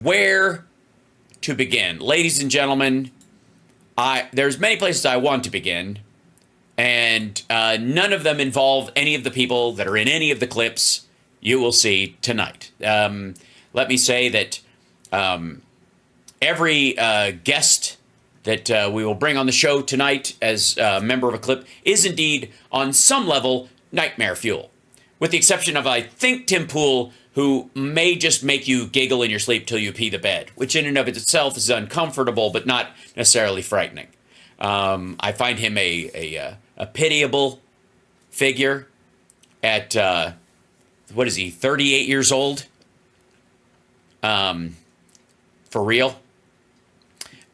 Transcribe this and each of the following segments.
Where to begin? Ladies and gentlemen, there's many places I want to begin, and none of them involve any of the people that are in any of the clips you will see tonight. Let me say that every guest that we will bring on the show tonight as a member of a clip is indeed, on some level, nightmare fuel. With the exception of, I think, Tim Pool, who may just make you giggle in your sleep till you pee the bed, which in and of itself is uncomfortable, but not necessarily frightening. I find him a pitiable figure at, what is he, 38 years old? For real?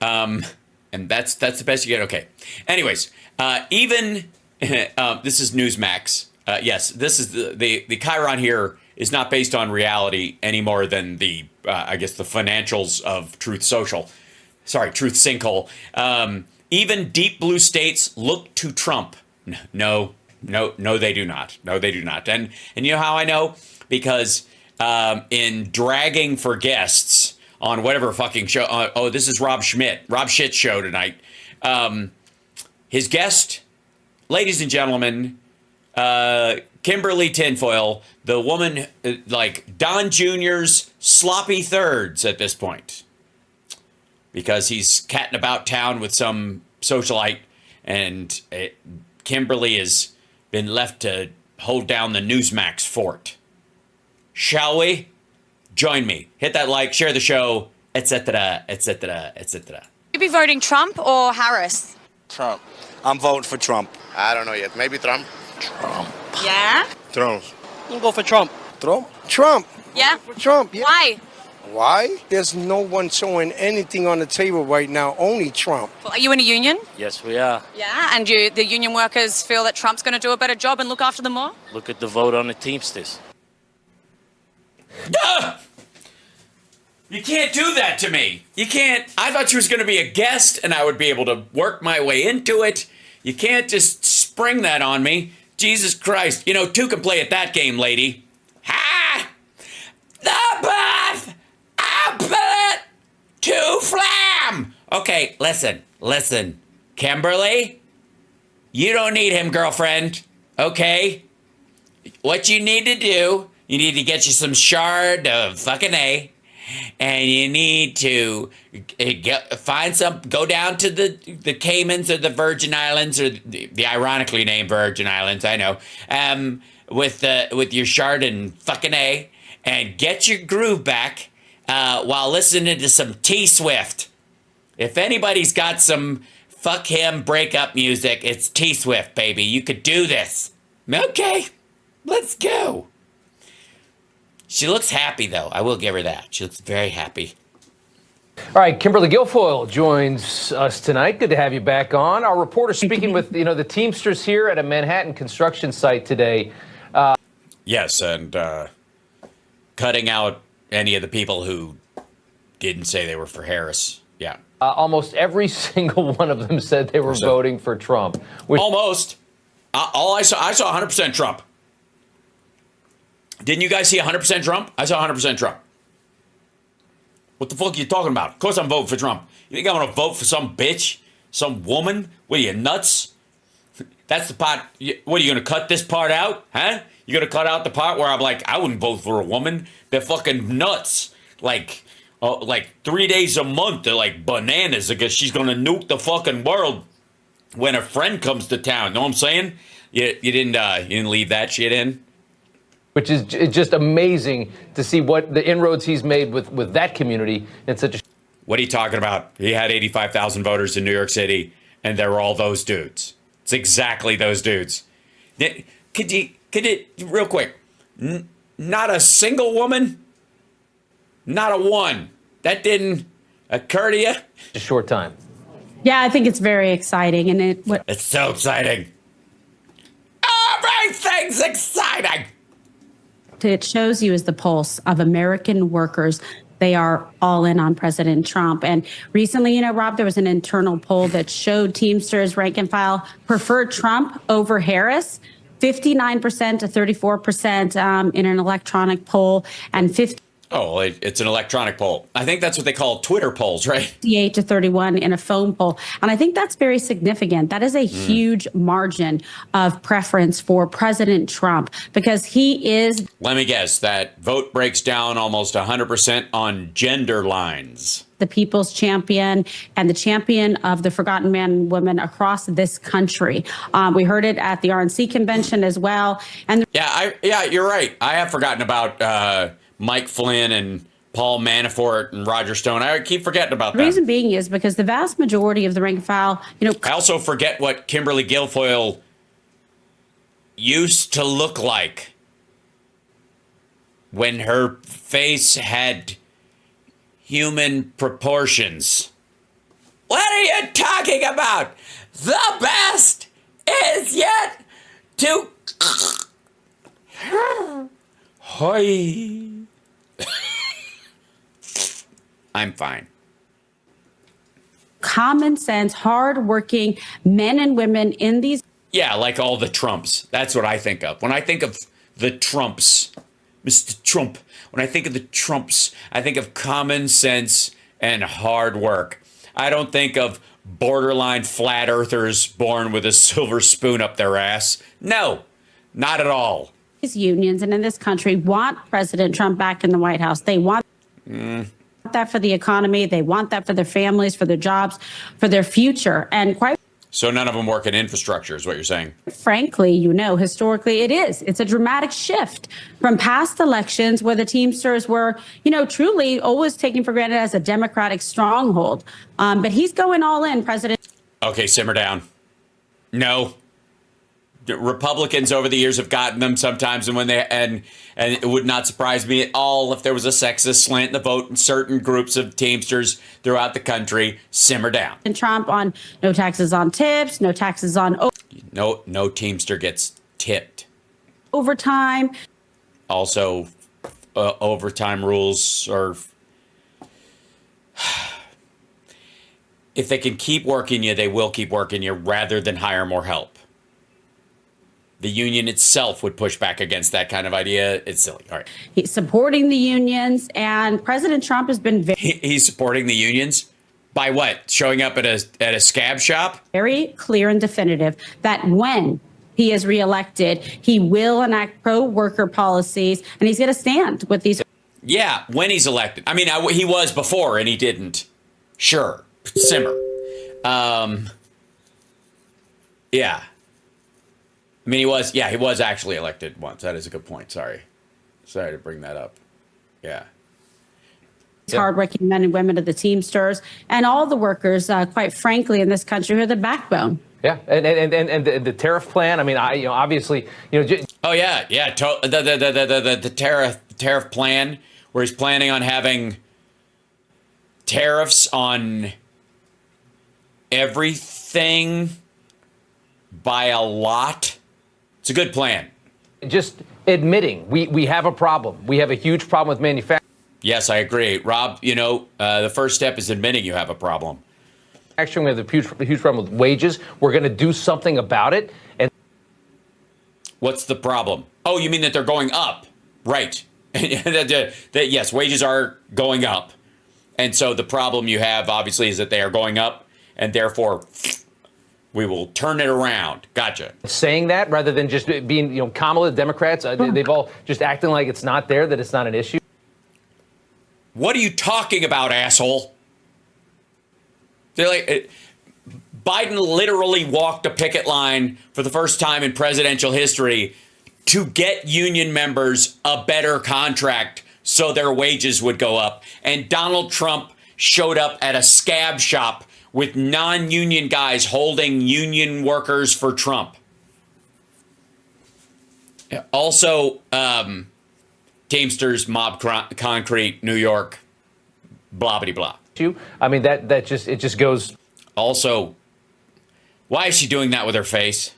And that's the best you get? Okay. Anyways, this is Newsmax. Yes, this is the Chiron here is not based on reality any more than the financials of Truth Social. Sorry, Truth Sinkhole. Even deep blue states look to Trump. No, they do not. No, they do not. And you know how I know? Because in dragging for guests on whatever fucking show. This is Rob Schitt's show tonight. His guest, ladies and gentlemen, Kimberly Tinfoil, the woman like Don Jr.'s sloppy thirds at this point, because he's catting about town with some socialite, and Kimberly has been left to hold down the Newsmax fort. Shall we? Join me. Hit that like, share the show, etc., etc., etc. You be voting Trump or Harris? Trump. I'm voting for Trump. I don't know yet. Maybe Trump. Trump. Yeah? Trump. You go for Trump. Trump? Trump. Yeah? For Trump, yeah. Why? Why? There's no one showing anything on the table right now, only Trump. Well, are you in a union? Yes, we are. Yeah, and the union workers feel that Trump's going to do a better job and look after them more? Look at the vote on the Teamsters. You can't do that to me. You can't. I thought she was going to be a guest and I would be able to work my way into it. You can't just spring that on me. Jesus Christ. You know, two can play at that game, lady. Ha! The bath! Bullet to flam! Okay, listen. Kimberly, you don't need him, girlfriend. Okay? What you need to do, you need to get you some shard of fucking A, and you need to go down to the Caymans or the Virgin Islands, or the ironically named Virgin Islands, I know, with your shard and fucking A, and get your groove back while listening to some T-Swift. If anybody's got some fuck him breakup music, it's T-Swift, baby. You could do this. Okay, let's go. She looks happy, though. I will give her that. She looks very happy. All right, Kimberly Guilfoyle joins us tonight. Good to have you back on. Our reporter speaking with, the Teamsters here at a Manhattan construction site today. Yes, and cutting out any of the people who didn't say they were for Harris. Yeah. Almost every single one of them said they were voting for Trump. Almost. I saw 100% Trump. Didn't you guys see 100% Trump? I saw 100% Trump. What the fuck are you talking about? Of course I'm voting for Trump. You think I'm going to vote for some bitch? Some woman? What are you, nuts? That's the part. What, are you going to cut this part out? Huh? You going to cut out the part where I'm like, I wouldn't vote for a woman. They're fucking nuts. Like 3 days a month, they're like bananas because she's going to nuke the fucking world when a friend comes to town. Know what I'm saying? You didn't leave that shit in? Which is just amazing to see what the inroads he's made with that community in such a... What are you talking about? He had 85,000 voters in New York City, and they were all those dudes. It's exactly those dudes. Could you real quick, not a single woman? Not a one. That didn't occur to you? A short time. Yeah, I think it's very exciting. And it's so exciting. Everything's exciting. It shows you is the pulse of American workers. They are all in on President Trump. And recently, Rob, there was an internal poll that showed Teamsters rank and file preferred Trump over Harris, 59% to 34% in an electronic poll, and 50. Oh, well, it's an electronic poll. I think that's what they call Twitter polls, right? 58 to 31 in a phone poll. And I think that's very significant. That is a huge margin of preference for President Trump because he is. Let me guess, that vote breaks down almost 100% on gender lines. The people's champion and the champion of the forgotten men and women across this country. We heard it at the RNC convention as well. And Yeah, you're right. I have forgotten about Mike Flynn and Paul Manafort and Roger Stone. I keep forgetting about the them. reason being is because the vast majority of the rank and file, I also forget what Kimberly Guilfoyle used to look like when her face had human proportions. What are you talking about? The best is yet to... Hi. I'm fine. Common sense, hardworking men and women in these. Yeah, like all the Trumps. That's what I think of. When I think of the Trumps, Mr. Trump, when I think of the Trumps, I think of common sense and hard work. I don't think of borderline flat earthers born with a silver spoon up their ass. No, not at all. These unions and in this country want President Trump back in the White House. They want that for the economy. They want that for their families, for their jobs, for their future. And quite So none of them work in infrastructure is what you're saying. frankly, historically it is. It's a dramatic shift from past elections where the Teamsters were, truly always taken for granted as a Democratic stronghold. But he's going all in, President. Okay, simmer down. No. Republicans over the years have gotten them sometimes, and when and it would not surprise me at all if there was a sexist slant in the vote in certain groups of Teamsters throughout the country. Simmer down. And Trump on no taxes on tips, no taxes on No Teamster gets tipped. overtime. Also, overtime rules are... If they can keep working you, they will keep working you rather than hire more help. The union itself would push back against that kind of idea. It's silly. All right. He's supporting the unions, and President Trump has been He's supporting the unions by what? Showing up at a scab shop? very clear and definitive that when he is reelected, he will enact pro-worker policies, and he's going to stand with these. Yeah, when he's elected. I mean, he was before, and he didn't. Sure. Simmer. Yeah. I mean, he was actually elected once. That is a good point. Sorry to bring that up. Yeah. Hardworking men and women of the Teamsters and all the workers, quite frankly, in this country, who are the backbone. Yeah, and the tariff plan. I mean, obviously, Oh yeah. The tariff plan, where he's planning on having tariffs on everything by a lot. It's a good plan. just admitting we have a problem. We have a huge problem with manufacturing. Yes, I agree. Rob, the first step is admitting you have a problem. We have a huge problem with wages. We're going to do something about it. And what's the problem? Oh, you mean that they're going up? Right. Yes, wages are going up. And so the problem you have, obviously, is that they are going up, and therefore we will turn it around. Gotcha. Saying that rather than just being, Kamala, the Democrats, they've all just acting like it's not there, that it's not an issue. What are you talking about, asshole? They're like, Biden literally walked a picket line for the first time in presidential history to get union members a better contract so their wages would go up. And Donald Trump showed up at a scab shop with non-union guys holding union workers for Trump. Also, Teamsters, Mob Concrete, New York, blah, blah, blah. I mean, it just goes. Also, why is she doing that with her face?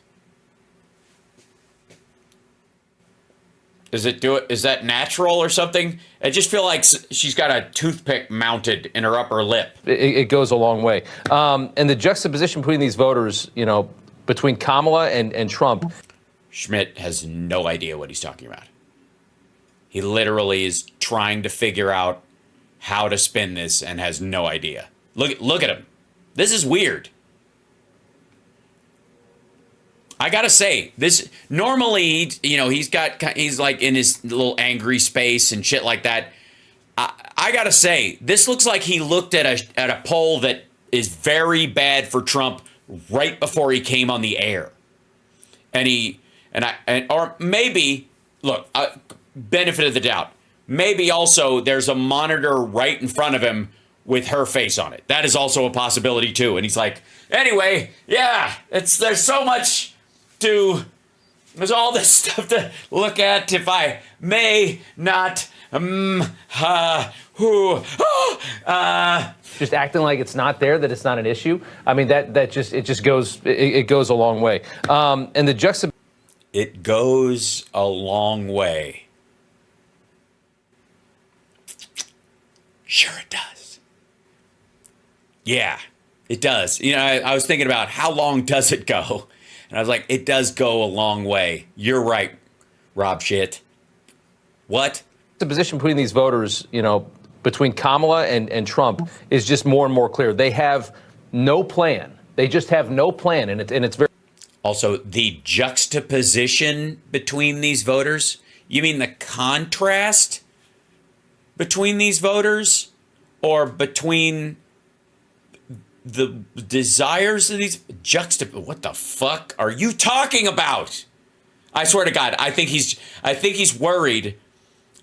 Is that natural or something? I just feel like she's got a toothpick mounted in her upper lip. It goes a long way. And the juxtaposition between these voters, between Kamala and Trump. Schmidt has no idea what he's talking about. He literally is trying to figure out how to spin this and has no idea. Look at him. This is weird. I gotta say, this normally, he's like in his little angry space and shit like that. I gotta say, this looks like he looked at a poll that is very bad for Trump right before he came on the air, or maybe look, benefit of the doubt. Maybe also there's a monitor right in front of him with her face on it. That is also a possibility too. And he's like, anyway, yeah, there's so much there's all this stuff to look at if I may not, just acting like it's not there, that it's not an issue. I mean, it goes a long way. And the juxtaposition. It goes a long way. Sure it does. Yeah, it does. I was thinking about how long does it go? And I was like, it does go a long way. You're right, Rob shit. What? The position between these voters, between Kamala and Trump is just more and more clear. They have no plan. They just have no plan. And it's very. Also, the juxtaposition between these voters? You mean the contrast between these voters? Or between the desires of these what the fuck are you talking about? I swear to God, I think he's worried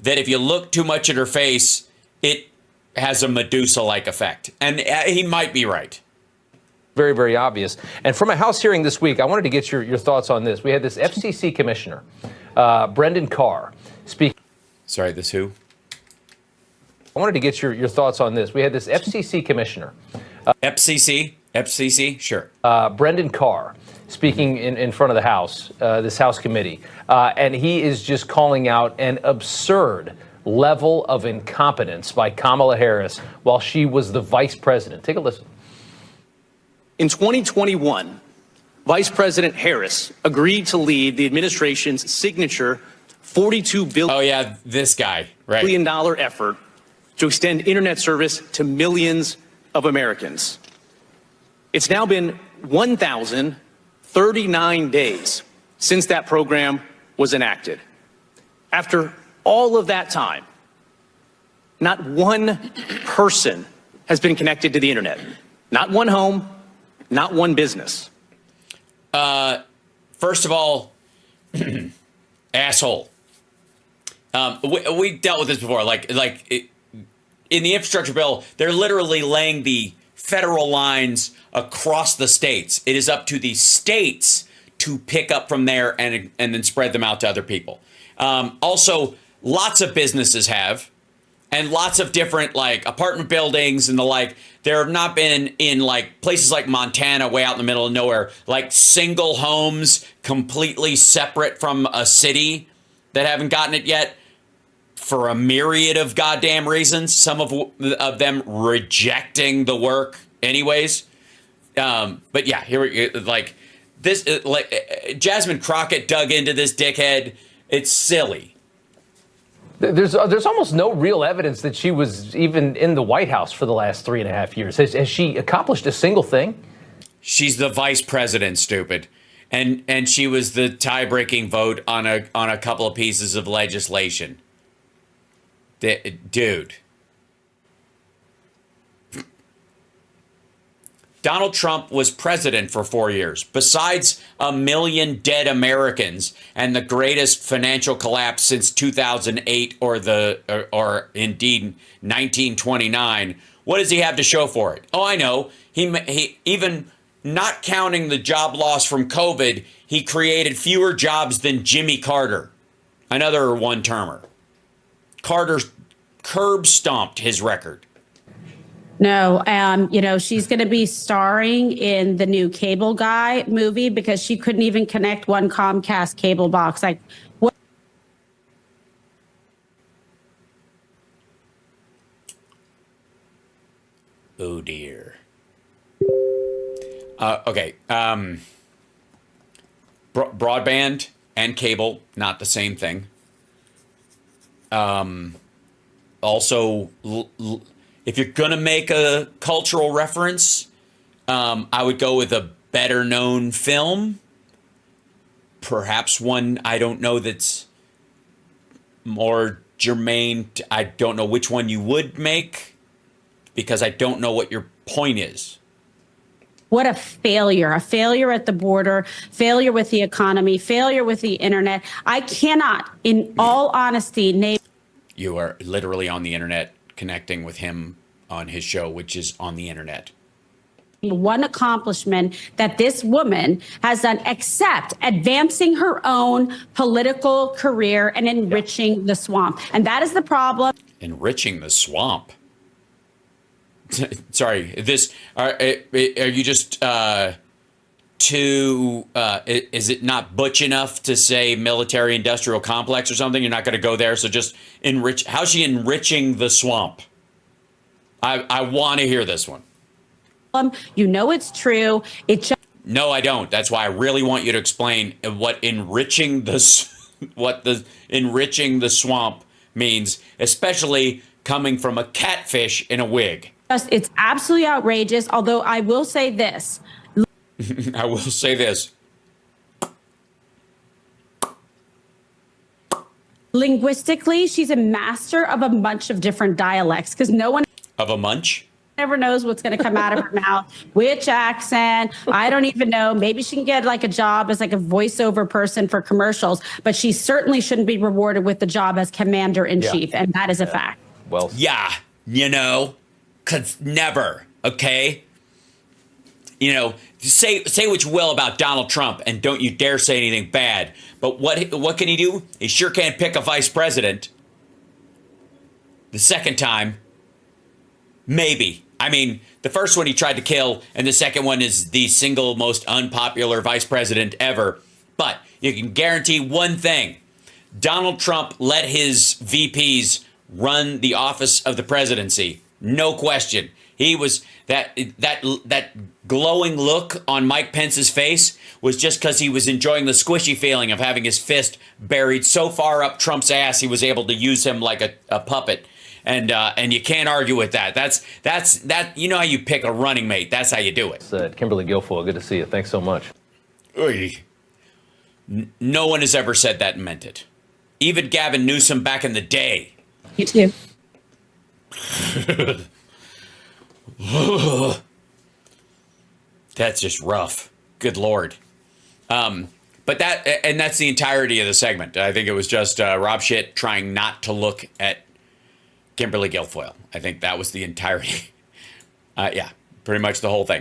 that if you look too much at her face, it has a Medusa-like effect. And he might be right. Very, very obvious. And from a House hearing this week, I wanted to get your thoughts on this. We had this FCC commissioner, Brendan Carr, speaking. Sorry, this who? I wanted to get your thoughts on this. We had this FCC commissioner. FCC, sure. Brendan Carr speaking in front of the House, this House committee. And he is just calling out an absurd level of incompetence by Kamala Harris while she was the vice president. Take a listen. In 2021, Vice President Harris agreed to lead the administration's signature $42 billion. Oh, yeah, this guy, right. $1 billion effort to extend internet service to millions of Americans. It's now been 1,039 days since that program was enacted. After all of that time, not one person has been connected to the internet. Not one home, not one business. First of all, asshole. We dealt with this before. In the infrastructure bill, they're literally laying the federal lines across the states. It is up to the states to pick up from there and then spread them out to other people. Also, lots of businesses have, and lots of different apartment buildings and the like. There have not been in places like Montana, way out in the middle of nowhere, single homes completely separate from a city that haven't gotten it yet. For a myriad of goddamn reasons, some of them rejecting the work anyways. But yeah, here Jasmine Crockett dug into this dickhead. It's silly. There's almost no real evidence that she was even in the White House for the last 3.5 years. Has she accomplished a single thing? She's the vice president, stupid. And she was the tie-breaking vote on a couple of pieces of legislation. Dude. Donald Trump was president for 4 years. Besides 1 million dead Americans and the greatest financial collapse since 2008 or indeed 1929, what does he have to show for it? Oh, I know. He even not counting the job loss from COVID, he created fewer jobs than Jimmy Carter, another one-termer. Carter curb stomped his record. No, she's going to be starring in the new Cable Guy movie because she couldn't even connect one Comcast cable box. What? Oh dear. Okay. Broadband and cable, not the same thing. Also, if you're going to make a cultural reference, I would go with a better known film. Perhaps one I don't know that's more germane. I don't know which one you would make because I don't know what your point is. What a failure at the border, failure with the economy, failure with the internet. I cannot, in all honesty, name. You are literally on the internet connecting with him on his show, which is on the internet. One accomplishment that this woman has done except advancing her own political career and enriching the swamp. And that is the problem. Enriching the swamp. Sorry, are you just is it not butch enough to say military industrial complex or something? You're not going to go there, so just enrich. How's she enriching the swamp? I want to hear this one. You know it's true. No, I don't. That's why I really want you to explain what enriching the swamp means, especially coming from a catfish in a wig. It's absolutely outrageous. Although I will say this. I will say this. Linguistically, she's a master of a bunch of different dialects because no one Of a munch? never knows what's going to come out of her mouth, which accent. I don't even know. Maybe she can get like a job as like a voiceover person for commercials, but she certainly shouldn't be rewarded with the job as commander in chief. And that is a fact. Well, yeah, cause never, okay? Say what you will about Donald Trump, and don't you dare say anything bad. But what can he do? He sure can't pick a vice president. The second time, maybe. I mean, the first one he tried to kill, and the second one is the single most unpopular vice president ever. But you can guarantee one thing. Donald Trump let his VPs run the office of the presidency. No question. He was that glowing look on Mike Pence's face was just because he was enjoying the squishy feeling of having his fist buried so far up Trump's ass he was able to use him like a puppet. And you can't argue with that. That's you know how you pick a running mate. That's how you do it. Kimberly Guilfoyle, good to see you. Thanks so much. No one has ever said that and meant it. Even Gavin Newsom back in the day. You too. That's just rough. Good Lord. But that's the entirety of the segment. I think it was just Rob Schitt trying not to look at Kimberly Guilfoyle. I think that was the entirety. Yeah, pretty much the whole thing.